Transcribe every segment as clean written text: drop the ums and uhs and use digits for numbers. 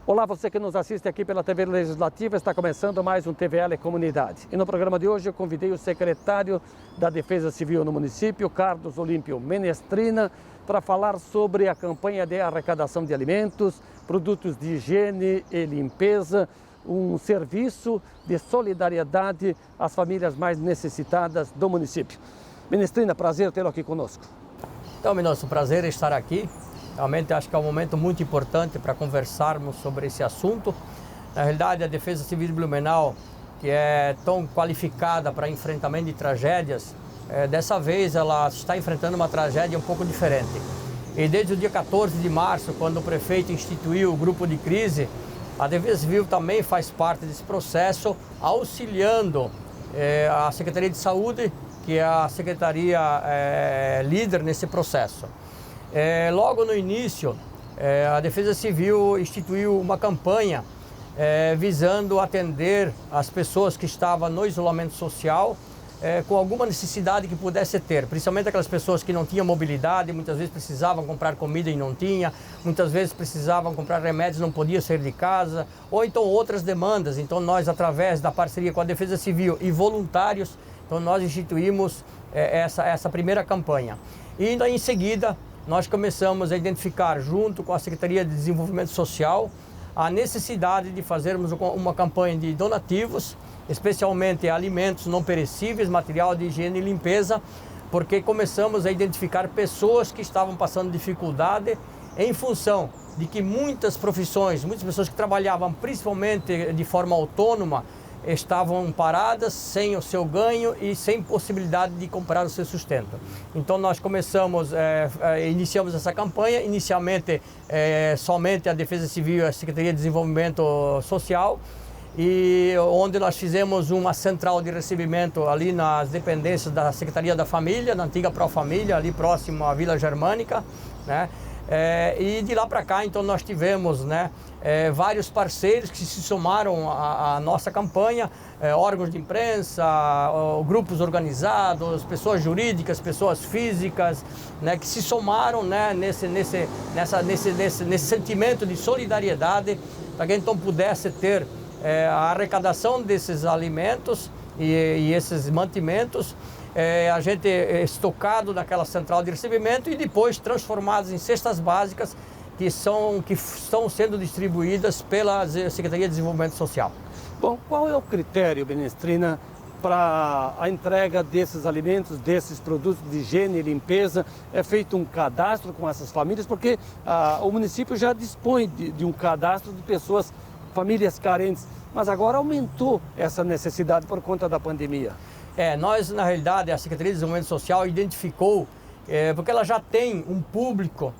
Olá, você que nos assiste aqui pela TV Legislativa, está começando mais um TVL Comunidade. E no programa de hoje eu convidei o secretário da Defesa Civil no município, Carlos Olímpio Menestrina, para falar sobre a campanha de arrecadação de alimentos, produtos de higiene e limpeza, um serviço de solidariedade às famílias mais necessitadas do município. Menestrina, prazer tê-lo aqui conosco. Então, nosso prazer é estar aqui. Realmente acho que é um momento muito importante para conversarmos sobre esse assunto. Na realidade, a Defesa Civil de Blumenau, que é tão qualificada para enfrentamento de tragédias, dessa vez ela está enfrentando uma tragédia um pouco diferente. E desde o dia 14 de março, quando o prefeito instituiu o grupo de crise, a Defesa Civil também faz parte desse processo, auxiliando a Secretaria de Saúde, que é a secretaria líder nesse processo. Logo no início, a Defesa Civil instituiu uma campanha visando atender as pessoas que estavam no isolamento social com alguma necessidade que pudesse ter, principalmente aquelas pessoas que não tinham mobilidade, muitas vezes precisavam comprar comida e não tinha, muitas vezes precisavam comprar remédios, não podiam sair de casa, ou então outras demandas. Então nós, através da parceria com a Defesa Civil e voluntários, então nós instituímos essa primeira campanha. E ainda em seguida, nós começamos a identificar, junto com a Secretaria de Desenvolvimento Social, a necessidade de fazermos uma campanha de donativos, especialmente alimentos não perecíveis, material de higiene e limpeza, porque começamos a identificar pessoas que estavam passando dificuldade em função de que muitas profissões, muitas pessoas que trabalhavam principalmente de forma autônoma, estavam paradas, sem o seu ganho e sem possibilidade de comprar o seu sustento. Então nós iniciamos essa campanha, inicialmente somente a Defesa Civil e a Secretaria de Desenvolvimento Social, e onde nós fizemos uma central de recebimento ali nas dependências da Secretaria da Família, na antiga Profamília, ali próximo à Vila Germânica, né? E de lá para cá, então, nós tivemos vários parceiros que se somaram à nossa campanha, órgãos de imprensa, grupos organizados, pessoas jurídicas, pessoas físicas, que se somaram nesse sentimento de solidariedade, para que então pudesse ter a arrecadação desses alimentos e esses mantimentos, a gente estocado naquela central de recebimento e depois transformados em cestas básicas que estão sendo distribuídas pela Secretaria de Desenvolvimento Social. Bom, qual é o critério, Menestrina, para a entrega desses alimentos, desses produtos de higiene e limpeza? É feito um cadastro com essas famílias? Porque o município já dispõe de um cadastro de pessoas, famílias carentes, mas agora aumentou essa necessidade por conta da pandemia. Nós, na realidade, a Secretaria de Desenvolvimento Social identificou, porque ela já tem um público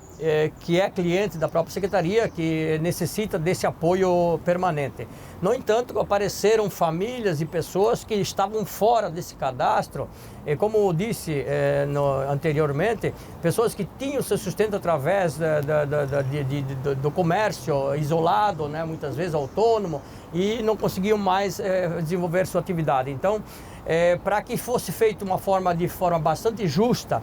que é cliente da própria Secretaria, que necessita desse apoio permanente. No entanto, apareceram famílias e pessoas que estavam fora desse cadastro, como eu disse anteriormente, pessoas que tinham seu sustento através do comércio isolado, muitas vezes autônomo, e não conseguiam mais desenvolver sua atividade. Então, para que fosse feita de forma bastante justa,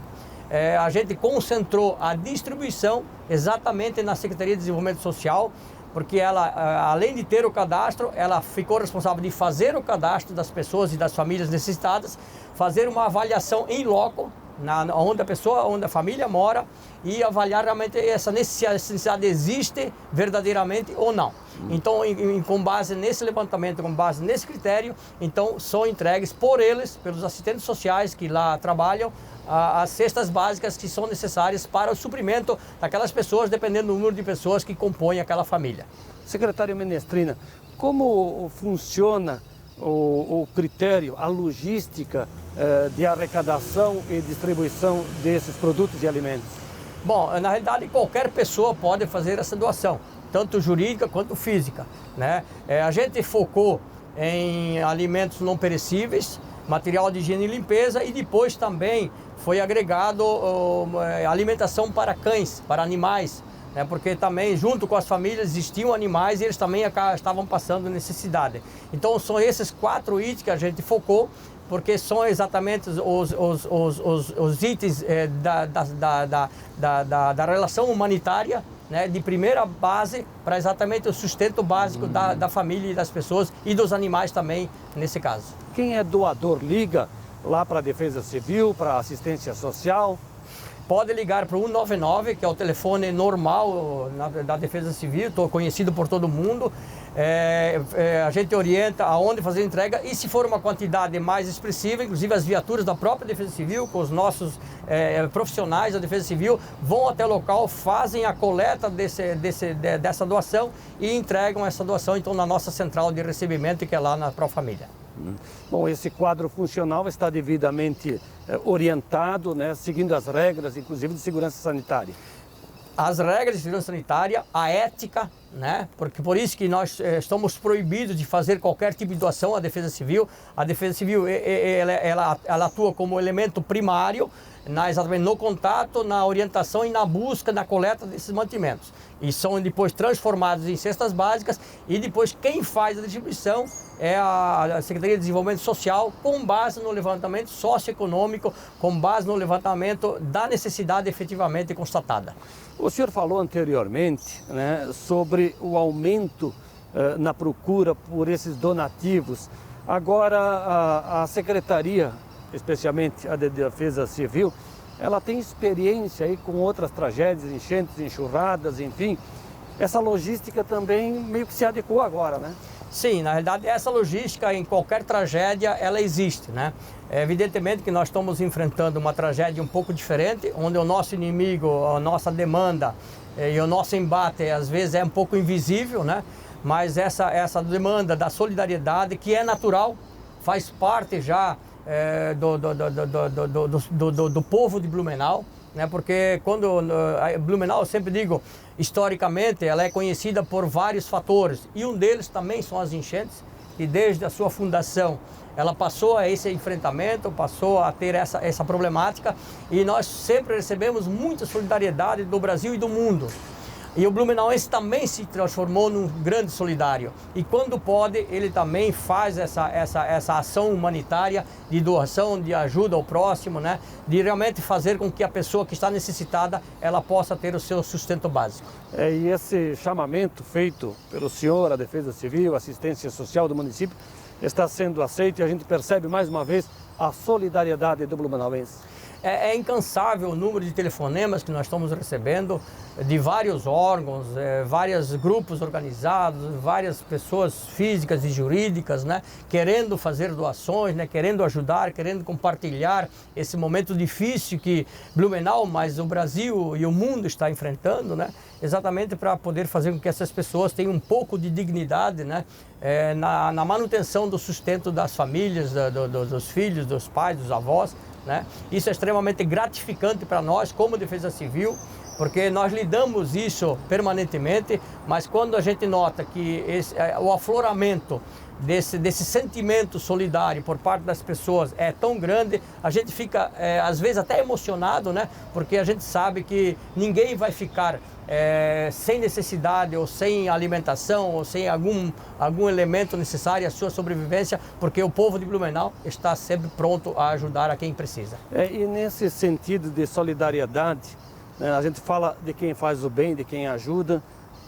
a gente concentrou a distribuição exatamente na Secretaria de Desenvolvimento Social, porque ela, além de ter o cadastro, ela ficou responsável de fazer o cadastro das pessoas e das famílias necessitadas, fazer uma avaliação em loco, onde a família mora, e avaliar realmente essa necessidade existe verdadeiramente ou não. Então, com base nesse levantamento, com base nesse critério, então são entregues pelos assistentes sociais que lá trabalham, as cestas básicas que são necessárias para o suprimento daquelas pessoas, dependendo do número de pessoas que compõem aquela família. Secretário Menestrina, como funciona o critério, a logística de arrecadação e distribuição desses produtos e alimentos? Bom, na realidade, qualquer pessoa pode fazer essa doação, tanto jurídica quanto física, a gente focou em alimentos não perecíveis, material de higiene e limpeza, e depois também foi agregado alimentação para cães, para animais, porque também junto com as famílias existiam animais e eles também estavam passando necessidade. Então são esses 4 itens que a gente focou, porque são exatamente os itens da relação humanitária né, de primeira base para exatamente o sustento básico da família e das pessoas e dos animais também, nesse caso. Quem é doador liga lá para a Defesa Civil, para a assistência social? Pode ligar para o 199, que é o telefone normal da Defesa Civil, conhecido por todo mundo. A gente orienta aonde fazer a entrega e se for uma quantidade mais expressiva, inclusive as viaturas da própria Defesa Civil, com os nossos profissionais da Defesa Civil, vão até o local, fazem a coleta dessa doação e entregam essa doação então na nossa central de recebimento, que é lá na Profamília. Bom, esse quadro funcional está devidamente orientado, né, seguindo as regras, inclusive de segurança sanitária. As regras de segurança sanitária, a ética, né? Porque por isso que nós estamos proibidos de fazer qualquer tipo de doação à Defesa Civil. A Defesa Civil ela atua como elemento primário exatamente no contato, na orientação e na busca, na coleta desses mantimentos. E são depois transformados em cestas básicas e depois quem faz a distribuição é a Secretaria de Desenvolvimento Social, com base no levantamento socioeconômico, com base no levantamento da necessidade efetivamente constatada. O senhor falou anteriormente, né, sobre o aumento na procura por esses donativos. Agora a Secretaria, especialmente a de Defesa Civil, ela tem experiência aí com outras tragédias, enchentes, enxurradas, enfim. Essa logística também meio que se adequou agora, né? Sim, na realidade essa logística em qualquer tragédia, ela existe, né? Evidentemente que nós estamos enfrentando uma tragédia um pouco diferente, onde o nosso inimigo, a nossa demanda e o nosso embate às vezes é um pouco invisível, né? Mas essa demanda da solidariedade, que é natural, faz parte já do povo de Blumenau, né? Porque quando Blumenau, eu sempre digo, historicamente ela é conhecida por vários fatores e um deles também são as enchentes, e desde a sua fundação ela passou a esse enfrentamento, passou a ter essa problemática, e nós sempre recebemos muita solidariedade do Brasil e do mundo. E o blumenauense também se transformou num grande solidário. E quando pode, ele também faz essa ação humanitária de doação, de ajuda ao próximo, né? De realmente fazer com que a pessoa que está necessitada, ela possa ter o seu sustento básico. E esse chamamento feito pelo senhor, a Defesa Civil, a assistência social do município, está sendo aceito e a gente percebe mais uma vez a solidariedade do blumenauense. É incansável o número de telefonemas que nós estamos recebendo de vários órgãos, vários grupos organizados, várias pessoas físicas e jurídicas, né, querendo fazer doações, né, querendo ajudar, querendo compartilhar esse momento difícil que Blumenau, mas o Brasil e o mundo está enfrentando, né, exatamente para poder fazer com que essas pessoas tenham um pouco de dignidade, né, na manutenção do sustento das famílias, dos filhos, dos pais, dos avós. Né? Isso é extremamente gratificante para nós como Defesa Civil, porque nós lidamos isso permanentemente, mas quando a gente nota que o afloramento desse sentimento solidário por parte das pessoas é tão grande, a gente fica às vezes até emocionado, né? Porque a gente sabe que ninguém vai ficar sem necessidade ou sem alimentação ou sem algum elemento necessário à sua sobrevivência, porque o povo de Blumenau está sempre pronto a ajudar a quem precisa. E nesse sentido de solidariedade, né, a gente fala de quem faz o bem, de quem ajuda,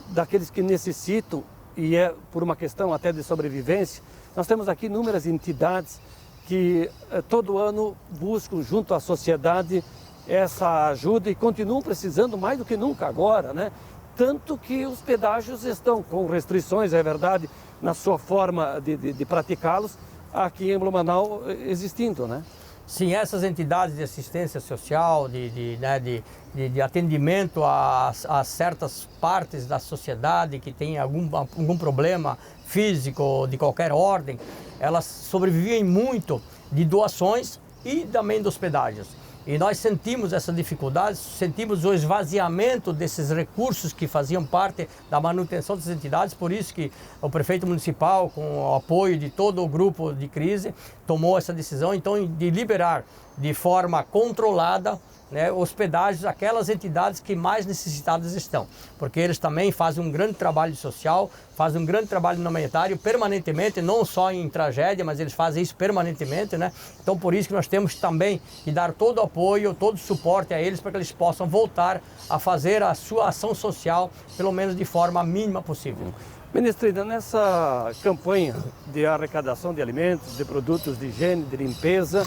daqueles que necessitam, e é por uma questão até de sobrevivência. Nós temos aqui inúmeras entidades que todo ano buscam junto à sociedade essa ajuda e continuam precisando mais do que nunca agora, né? Tanto que os pedágios estão com restrições, é verdade, na sua forma de praticá-los, aqui em Blumenau existindo, né? Sim, essas entidades de assistência social, de atendimento a certas partes da sociedade que têm algum problema físico de qualquer ordem, elas sobrevivem muito de doações e também dos pedágios. E nós sentimos essa dificuldade, sentimos o esvaziamento desses recursos que faziam parte da manutenção dessas entidades, por isso que o prefeito municipal, com o apoio de todo o grupo de crise, tomou essa decisão, então, de liberar de forma controlada né, hospedagens àquelas entidades que mais necessitadas estão, porque eles também fazem um grande trabalho social, fazem um grande trabalho humanitário permanentemente, não só em tragédia, mas eles fazem isso permanentemente, né? Então por isso que nós temos também que dar todo o apoio, todo o suporte a eles para que eles possam voltar a fazer a sua ação social, pelo menos de forma mínima possível. Ministrina, nessa campanha de arrecadação de alimentos, de produtos de higiene, de limpeza,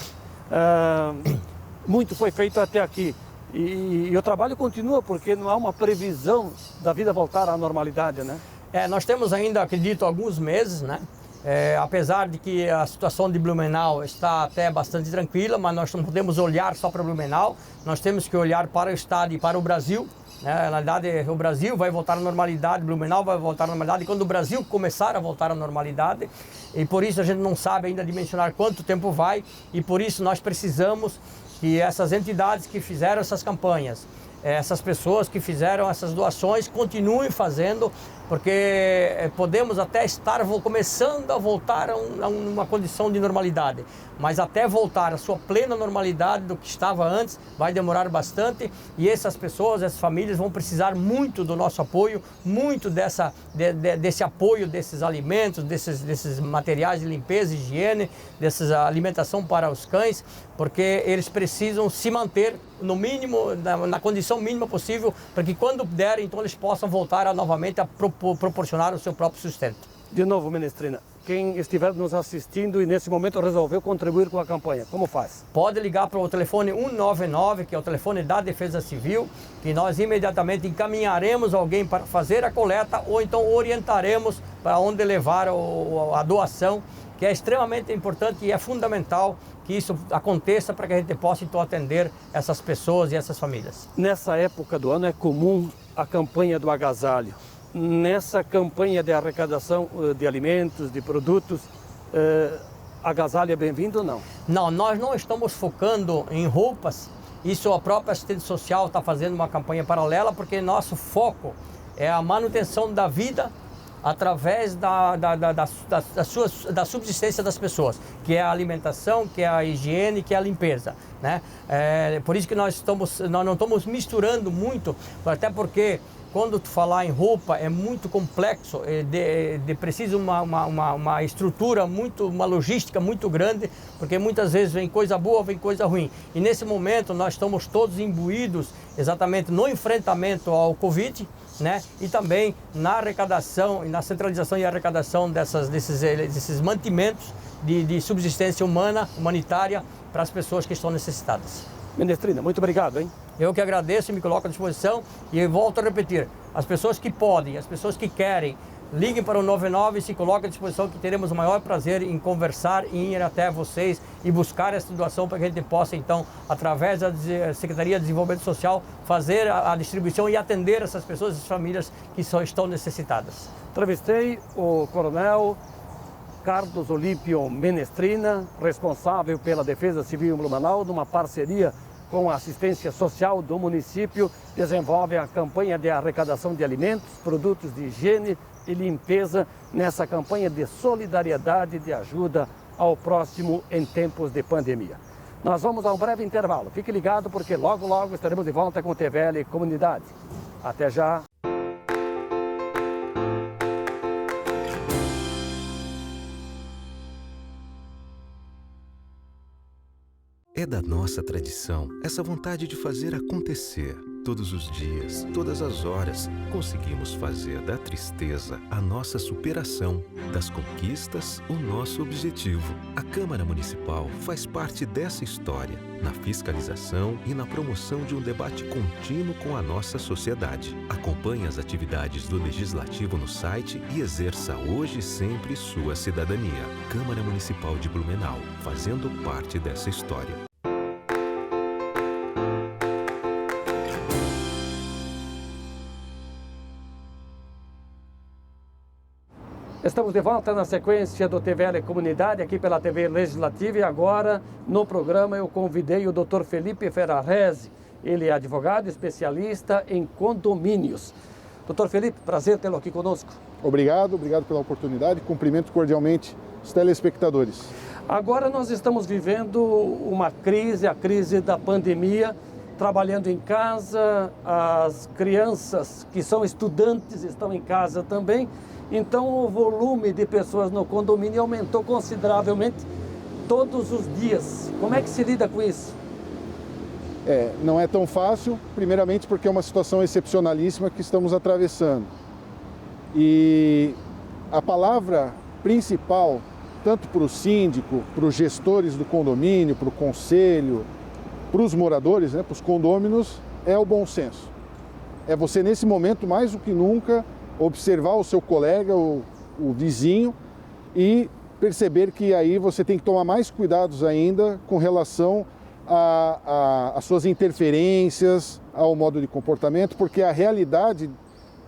muito foi feito até aqui. E o trabalho continua porque não há uma previsão da vida voltar à normalidade, né? Nós temos ainda, acredito, alguns meses, né? Apesar de que a situação de Blumenau está até bastante tranquila, mas nós não podemos olhar só para Blumenau, nós temos que olhar para o estado e para o Brasil. Na verdade, o Brasil vai voltar à normalidade, Blumenau vai voltar à normalidade quando o Brasil começar a voltar à normalidade, e por isso a gente não sabe ainda dimensionar quanto tempo vai, e por isso nós precisamos que essas entidades que fizeram essas campanhas, essas pessoas que fizeram essas doações continuem fazendo, porque podemos até estar começando a voltar a uma condição de normalidade, mas até voltar à sua plena normalidade do que estava antes vai demorar bastante, e essas pessoas, essas famílias vão precisar muito do nosso apoio, muito desse apoio desses alimentos, desses materiais de limpeza e higiene, dessa alimentação para os cães, porque eles precisam se manter no mínimo, na condição mínima possível, para que quando derem, então eles possam voltar novamente a proporcionar o seu próprio sustento. De novo, Ministrina, quem estiver nos assistindo e nesse momento resolveu contribuir com a campanha, como faz? Pode ligar para o telefone 199, que é o telefone da Defesa Civil, que nós imediatamente encaminharemos alguém para fazer a coleta ou então orientaremos para onde levar a doação, que é extremamente importante e é fundamental que isso aconteça para que a gente possa então atender essas pessoas e essas famílias. Nessa época do ano é comum a campanha do agasalho. Nessa campanha de arrecadação de alimentos, de produtos, agasalho é bem-vindo ou não? Não, nós não estamos focando em roupas. Isso a própria assistente social está fazendo uma campanha paralela, porque nosso foco é a manutenção da vida através da subsistência das pessoas, que é a alimentação, que é a higiene, que é a limpeza, né? Por isso que nós não estamos misturando muito, até porque quando tu falar em roupa é muito complexo, precisa uma estrutura, uma logística muito grande, porque muitas vezes vem coisa boa, vem coisa ruim. E nesse momento nós estamos todos imbuídos exatamente no enfrentamento ao Covid, né? E também na arrecadação e na centralização e arrecadação desses mantimentos de subsistência humanitária para as pessoas que estão necessitadas. Ministrina, muito obrigado, hein? Eu que agradeço e me coloco à disposição, e volto a repetir, as pessoas que podem, as pessoas que querem, liguem para o 99 e se coloquem à disposição, que teremos o maior prazer em conversar e ir até vocês e buscar essa doação para que a gente possa então, através da Secretaria de Desenvolvimento Social, fazer a distribuição e atender essas pessoas, essas famílias que só estão necessitadas. Entrevistei o coronel Carlos Olímpio Menestrina, responsável pela Defesa Civil em Blumenau, numa parceria com a assistência social do município, desenvolve a campanha de arrecadação de alimentos, produtos de higiene e limpeza, nessa campanha de solidariedade e de ajuda ao próximo em tempos de pandemia. Nós vamos a um breve intervalo. Fique ligado porque logo, logo estaremos de volta com o TVL Comunidade. Até já! É da nossa tradição essa vontade de fazer acontecer. Todos os dias, todas as horas, conseguimos fazer da tristeza a nossa superação, das conquistas o nosso objetivo. A Câmara Municipal faz parte dessa história, na fiscalização e na promoção de um debate contínuo com a nossa sociedade. Acompanhe as atividades do Legislativo no site e exerça hoje e sempre sua cidadania. Câmara Municipal de Blumenau, fazendo parte dessa história. Estamos de volta na sequência do TVL Comunidade, aqui pela TV Legislativa, e agora no programa eu convidei o Dr. Felipe Ferrarese. Ele é advogado especialista em condomínios. Dr. Felipe, prazer tê-lo aqui conosco. Obrigado pela oportunidade, cumprimento cordialmente os telespectadores. Agora nós estamos vivendo uma crise, a crise da pandemia, trabalhando em casa, as crianças que são estudantes estão em casa também. Então o volume de pessoas no condomínio aumentou consideravelmente todos os dias. Como é que se lida com isso? Não é tão fácil, primeiramente porque é uma situação excepcionalíssima que estamos atravessando. E a palavra principal, tanto para o síndico, para os gestores do condomínio, para o conselho, para os moradores, para os condôminos, é o bom senso. É você, nesse momento, mais do que nunca, observar o seu colega, o vizinho, e perceber que aí você tem que tomar mais cuidados ainda com relação às suas interferências, ao modo de comportamento, porque a realidade,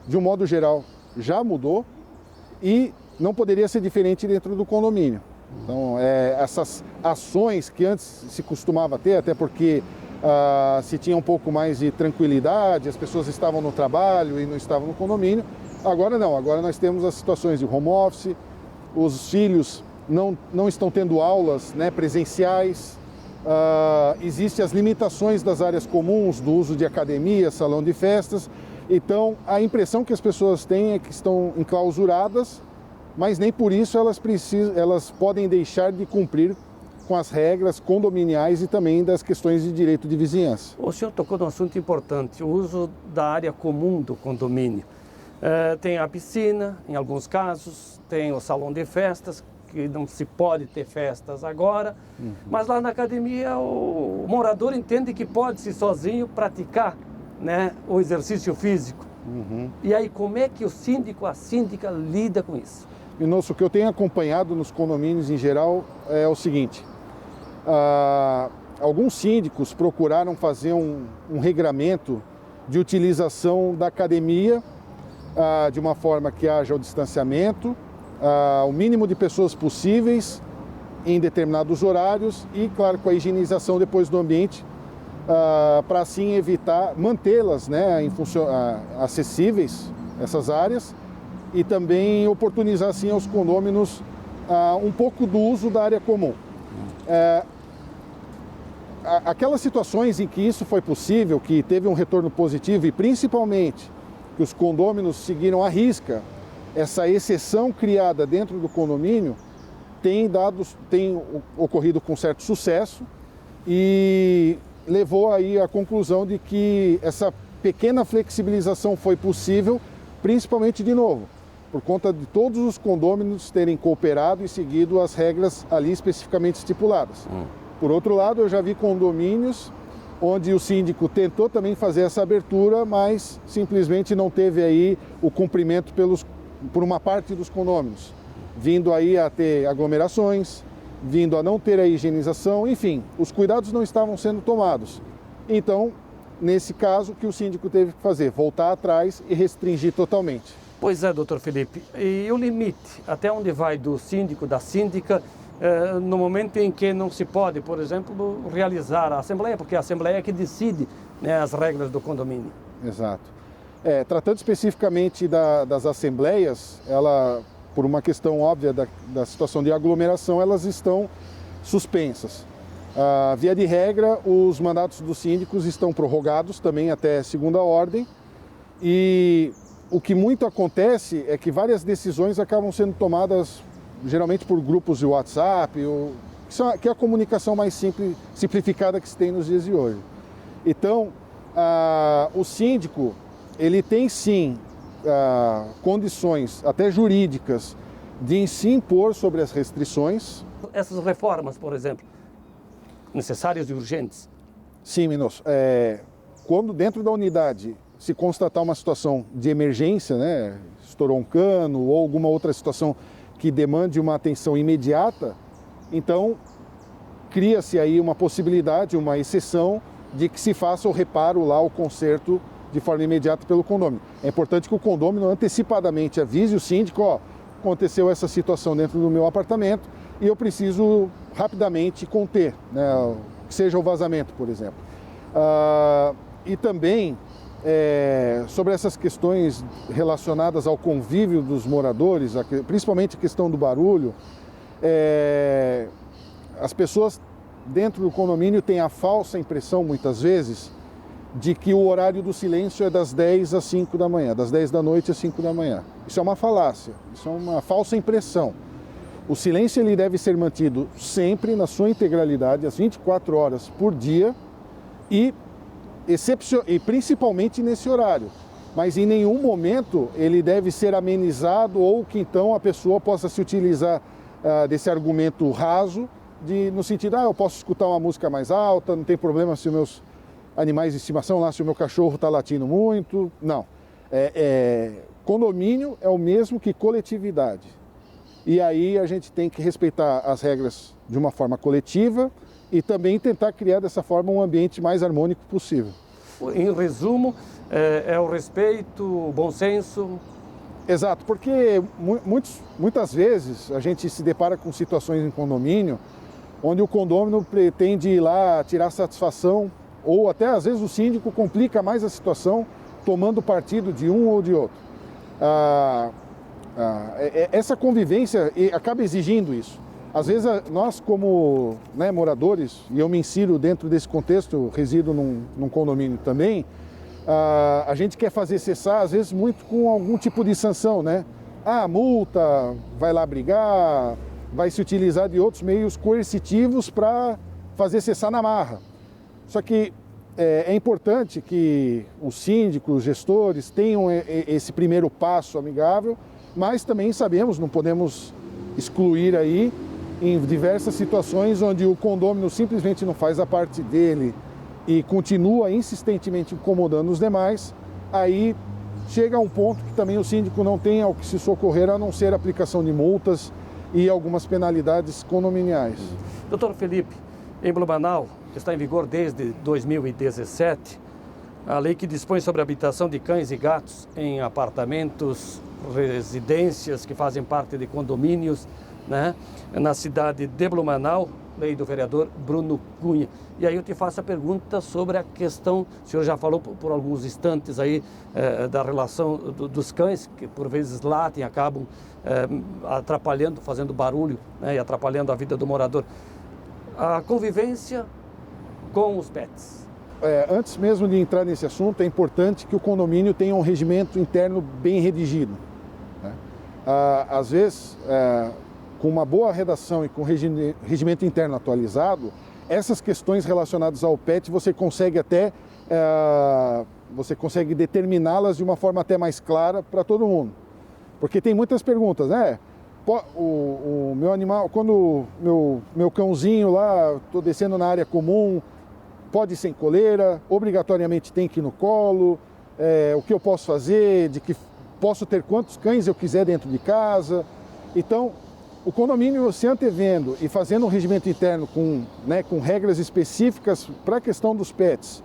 de um modo geral, já mudou e não poderia ser diferente dentro do condomínio. Então, essas ações que antes se costumava ter, até porque se tinha um pouco mais de tranquilidade, as pessoas estavam no trabalho e não estavam no condomínio, agora não, agora nós temos as situações de home office, os filhos não estão tendo aulas presenciais, existem as limitações das áreas comuns, do uso de academia, salão de festas, então a impressão que as pessoas têm é que estão enclausuradas, mas nem por isso elas podem deixar de cumprir com as regras condominiais e também das questões de direito de vizinhança. O senhor tocou num assunto importante, o uso da área comum do condomínio. Tem a piscina, em alguns casos, tem o salão de festas, que não se pode ter festas agora, mas lá na academia o morador entende que pode-se sozinho praticar o exercício físico. E aí, como é que o síndico, a síndica, lida com isso? O que eu tenho acompanhado nos condomínios em geral é o seguinte, alguns síndicos procuraram fazer um regramento de utilização da academia de uma forma que haja o distanciamento, o mínimo de pessoas possíveis em determinados horários e, claro, com a higienização depois do ambiente, para assim evitar, mantê-las acessíveis, essas áreas, e também oportunizar assim aos condôminos um pouco do uso da área comum. Aquelas situações em que isso foi possível, que teve um retorno positivo e principalmente que os condôminos seguiram à risca essa exceção criada dentro do condomínio, tem ocorrido com certo sucesso e levou aí à conclusão de que essa pequena flexibilização foi possível, principalmente, de novo, por conta de todos os condôminos terem cooperado e seguido as regras ali especificamente estipuladas. Por outro lado, eu já vi condomínios onde o síndico tentou também fazer essa abertura, mas simplesmente não teve aí o cumprimento por uma parte dos condôminos, vindo aí a ter aglomerações, vindo a não ter a higienização, enfim, os cuidados não estavam sendo tomados. Então, nesse caso, o que o síndico teve que fazer? Voltar atrás e restringir totalmente. Pois é, doutor Felipe, e o limite, até onde vai do síndico, da síndica, no momento em que não se pode, por exemplo, realizar a assembleia, porque a assembleia é que decide as regras do condomínio. Exato. Tratando especificamente das assembleias, por uma questão óbvia da situação de aglomeração, elas estão suspensas. Via de regra, os mandatos dos síndicos estão prorrogados também até segunda ordem, e o que muito acontece é que várias decisões acabam sendo tomadas geralmente por grupos de WhatsApp, que é a comunicação mais simplificada que se tem nos dias de hoje. Então, o síndico, ele tem sim condições, até jurídicas, de se impor sobre as restrições. Essas reformas, por exemplo, necessárias e urgentes? Sim, Minosso. Quando dentro da unidade se constatar uma situação de emergência, estourou um cano ou alguma outra situação que demande uma atenção imediata, então cria-se aí uma possibilidade, uma exceção de que se faça o reparo lá, o conserto de forma imediata pelo condômino. É importante que o condômino antecipadamente avise o síndico, aconteceu essa situação dentro do meu apartamento e eu preciso rapidamente conter, que seja o vazamento, por exemplo. E também, sobre essas questões relacionadas ao convívio dos moradores, principalmente a questão do barulho, as pessoas dentro do condomínio têm a falsa impressão, muitas vezes, de que o horário do silêncio é das 10 às 5 da manhã, das 10 da noite às 5 da manhã. Isso é uma falácia, isso é uma falsa impressão. O silêncio ele deve ser mantido sempre na sua integralidade, às 24 horas por dia e principalmente nesse horário. Mas em nenhum momento ele deve ser amenizado ou que então a pessoa possa se utilizar desse argumento raso, no sentido, eu posso escutar uma música mais alta, não tem problema se os meus animais de estimação lá, se o meu cachorro está latindo muito. Não. Condomínio é o mesmo que coletividade. E aí a gente tem que respeitar as regras de uma forma coletiva e também tentar criar dessa forma um ambiente mais harmônico possível. Em resumo, é o respeito, o bom senso. Exato, porque muitas vezes a gente se depara com situações em condomínio onde o condômino pretende ir lá tirar satisfação ou até às vezes o síndico complica mais a situação tomando partido de um ou de outro. Essa convivência acaba exigindo isso. Às vezes nós como moradores, e eu me insiro dentro desse contexto, eu resido num condomínio também, a gente quer fazer cessar às vezes muito com algum tipo de sanção, né? Multa, vai lá brigar, vai se utilizar de outros meios coercitivos para fazer cessar na marra. Só que é importante que os síndicos, os gestores tenham esse primeiro passo amigável, mas também sabemos, não podemos excluir aí em diversas situações onde o condômino simplesmente não faz a parte dele e continua insistentemente incomodando os demais, aí chega a um ponto que também o síndico não tem ao que se socorrer a não ser a aplicação de multas e algumas penalidades condominiais. Doutor Felipe, em Blumenau está em vigor desde 2017 a lei que dispõe sobre a habitação de cães e gatos em apartamentos, residências que fazem parte de condomínios, né? Na cidade de Blumenau, lei do vereador Bruno Cunha. E aí eu te faço a pergunta sobre a questão, o senhor já falou por alguns instantes aí da relação dos cães, que por vezes latem, acabam atrapalhando, fazendo barulho, né, e atrapalhando a vida do morador. A convivência com os pets. Antes mesmo de entrar nesse assunto, é importante que o condomínio tenha um regimento interno bem redigido, né? Às vezes, com uma boa redação e com regimento interno atualizado, essas questões relacionadas ao pet você consegue determiná-las de uma forma até mais clara para todo mundo. Porque tem muitas perguntas, né? O meu animal, quando meu cãozinho lá, estou descendo na área comum, pode ir sem coleira, obrigatoriamente tem que ir no colo, o que eu posso fazer, de que posso ter quantos cães eu quiser dentro de casa. Então, o condomínio se antevendo e fazendo um regimento interno com regras específicas para a questão dos pets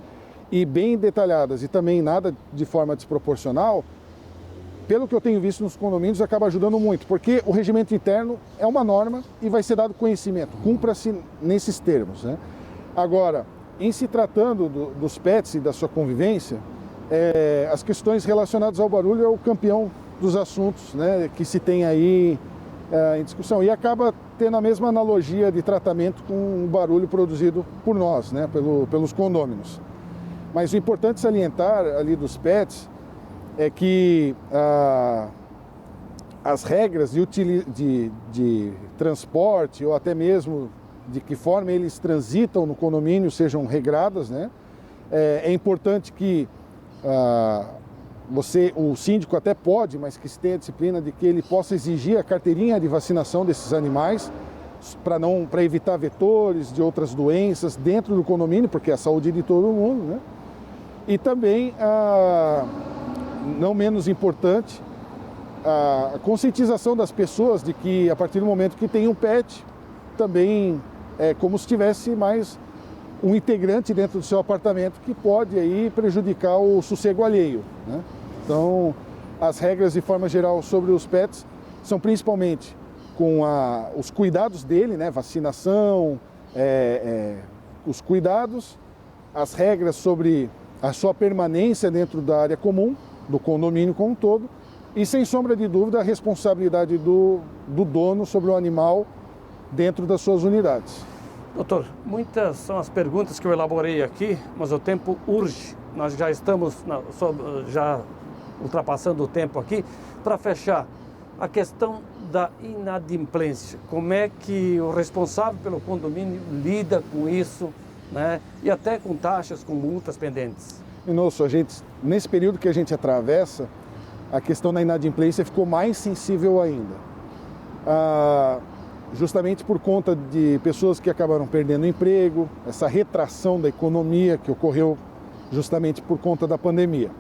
e bem detalhadas e também nada de forma desproporcional, pelo que eu tenho visto nos condomínios, acaba ajudando muito, porque o regimento interno é uma norma e vai ser dado conhecimento, cumpra-se nesses termos, né? Agora, em se tratando dos pets e da sua convivência, as questões relacionadas ao barulho é o campeão dos assuntos, né, que se tem aí em discussão. E acaba tendo a mesma analogia de tratamento com o barulho produzido por nós, né, pelos condôminos. Mas o importante salientar ali dos pets é que as regras de transporte ou até mesmo de que forma eles transitam no condomínio sejam regradas, né? É importante que o síndico até pode, mas que se tenha a disciplina de que ele possa exigir a carteirinha de vacinação desses animais para evitar vetores de outras doenças dentro do condomínio, porque é a saúde de todo mundo, né? E também, não menos importante, a conscientização das pessoas de que a partir do momento que tem um pet, também é como se tivesse mais um integrante dentro do seu apartamento que pode aí prejudicar o sossego alheio, né? Então, as regras de forma geral sobre os pets são principalmente com os cuidados dele, né? Vacinação, os cuidados, as regras sobre a sua permanência dentro da área comum, do condomínio como um todo, e sem sombra de dúvida a responsabilidade do dono sobre o animal dentro das suas unidades. Doutor, muitas são as perguntas que eu elaborei aqui, mas o tempo urge. Nós já estamos já ultrapassando o tempo aqui. Para fechar, a questão da inadimplência. Como é que o responsável pelo condomínio lida com isso, né? E até com taxas, com multas pendentes? Nossa, nesse período que a gente atravessa, a questão da inadimplência ficou mais sensível ainda. Justamente por conta de pessoas que acabaram perdendo o emprego, essa retração da economia que ocorreu justamente por conta da pandemia.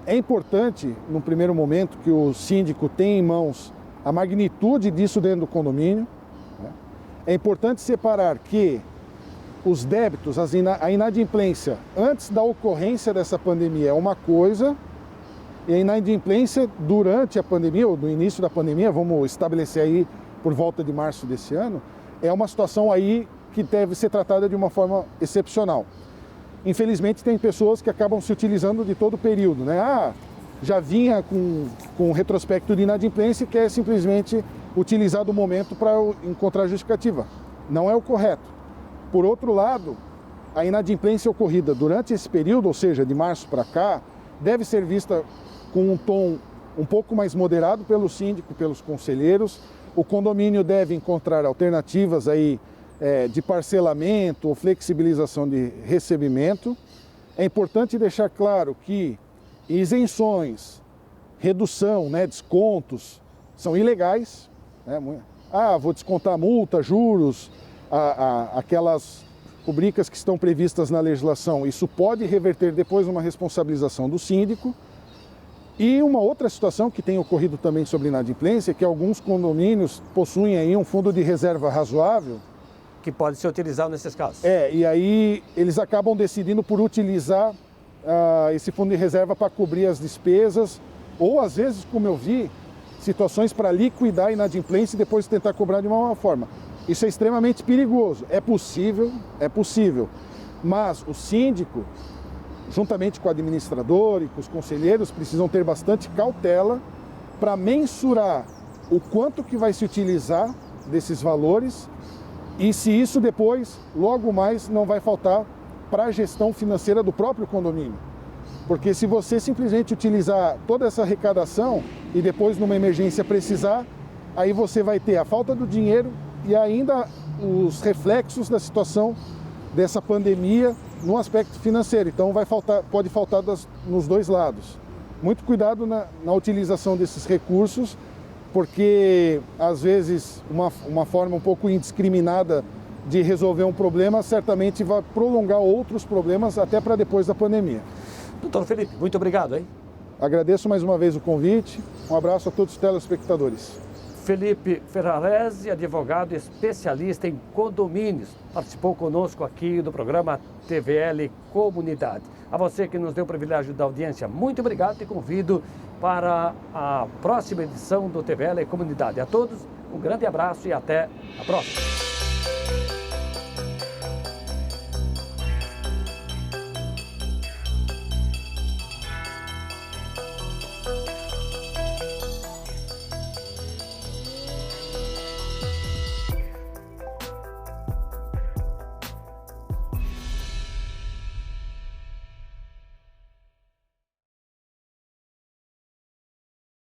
É importante, no primeiro momento, que o síndico tenha em mãos a magnitude disso dentro do condomínio, né? É importante separar que os débitos, a inadimplência antes da ocorrência dessa pandemia é uma coisa, e a inadimplência durante a pandemia, ou no início da pandemia, vamos estabelecer aí por volta de março desse ano, é uma situação aí que deve ser tratada de uma forma excepcional. Infelizmente, tem pessoas que acabam se utilizando de todo o período, né? Já vinha com retrospecto de inadimplência e quer simplesmente utilizar do momento para encontrar justificativa. Não é o correto. Por outro lado, a inadimplência ocorrida durante esse período, ou seja, de março para cá, deve ser vista com um tom um pouco mais moderado pelo síndico, pelos conselheiros. O condomínio deve encontrar alternativas aí de parcelamento ou flexibilização de recebimento. É importante deixar claro que isenções, redução, descontos são ilegais, né? Vou descontar multa, juros, aquelas rubricas que estão previstas na legislação. Isso pode reverter depois numa responsabilização do síndico. E uma outra situação que tem ocorrido também sobre inadimplência é que alguns condomínios possuem aí um fundo de reserva razoável. Que pode ser utilizado nesses casos. E aí eles acabam decidindo por utilizar esse fundo de reserva para cobrir as despesas, ou às vezes, como eu vi, situações para liquidar a inadimplência e depois tentar cobrar de uma forma. Isso é extremamente perigoso. É possível, mas o síndico, juntamente com o administrador e com os conselheiros, precisam ter bastante cautela para mensurar o quanto que vai se utilizar desses valores e se isso depois, logo mais, não vai faltar para a gestão financeira do próprio condomínio. Porque se você simplesmente utilizar toda essa arrecadação e depois numa emergência precisar, aí você vai ter a falta do dinheiro e ainda os reflexos da situação dessa pandemia no aspecto financeiro. Então pode faltar nos dois lados. Muito cuidado na utilização desses recursos, porque às vezes uma forma um pouco indiscriminada de resolver um problema certamente vai prolongar outros problemas até para depois da pandemia. Doutor Felipe, muito obrigado, hein? Agradeço mais uma vez o convite. Um abraço a todos os telespectadores. Felipe Ferrarese, advogado especialista em condomínios, participou conosco aqui do programa TVL Comunidade. A você que nos deu o privilégio da audiência, muito obrigado e convido para a próxima edição do TVL Comunidade. A todos, um grande abraço e até a próxima.